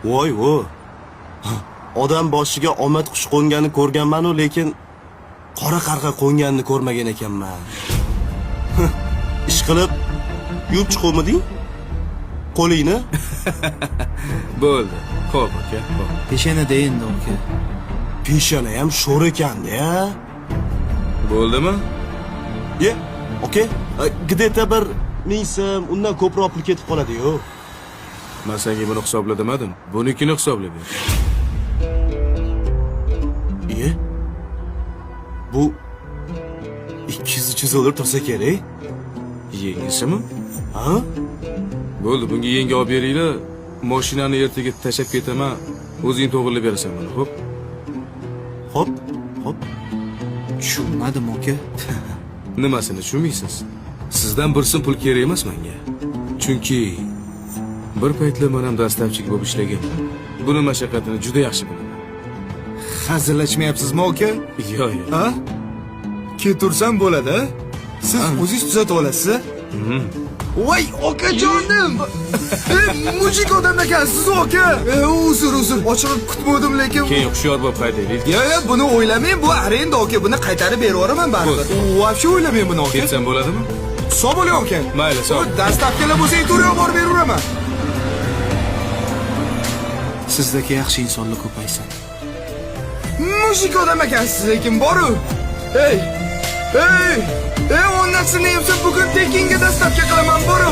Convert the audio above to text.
Voy vo. Odam boshiga omad qush qo'nganini ko'rganman-u, lekin qora qarg'a qo'nganini ko'rmagan ekanman. Ish qilib yuvib chiqomiding? Qo'lingni? Bo'ldi. Xo'p, aka. Xo'p. Peshanada endi aka. Peshona ham sho'r ekan-da. Bo'ldimi? Ye, okey. Где-то bir 1000 so'm, undan ko'proq pul ketib qoladi-yu. Men senga buni hisobla demadim. Bunikini hisobla ber. Ye? Bu 200 dollar tursa kerak. Yengisimi? Ha? Bo'ldi, bunga yengi olib beringlar. Mashinani ertaga tashab ketaman. O'zing to'g'rilab berasan buni, xo'p? Hop, hop. Tushunmadim aka. Nimasini tushunmaysiz? Sizdan bir so'm pul kerak emas menga. Chunki bir paytlar men ham dastavchik bo'lib ishlaganman. Buni mashaqqatini juda yaxshi bilaman. Hazillashmayapsizmi aka? Yo'q. Ha? Ketursam bo'ladi. Siz o'zingiz tuzatib olasiz. Voy okajonim! Mujik odam ekansiz aka. Uzr. Ochig'i kutmadim lekin. Keyin hushyor bo'lib qaytaylik. Ya, buni o'ylamang, bu arenda aka. Buni qaytarib beraveraman baribir. Вообще o'ylamang buni aka. Ketsam bo'ladimi? Sog' bo'ling aka. Mayli, sog'. Dastavkalar bo'lsa, turib olib beraveraman. Sizdagi yaxshi insonlar ko'paysin. Mujik odam ekansiz lekin boru. Ey, onnasini yemsa bugun tekinga dastavka qilaman boru.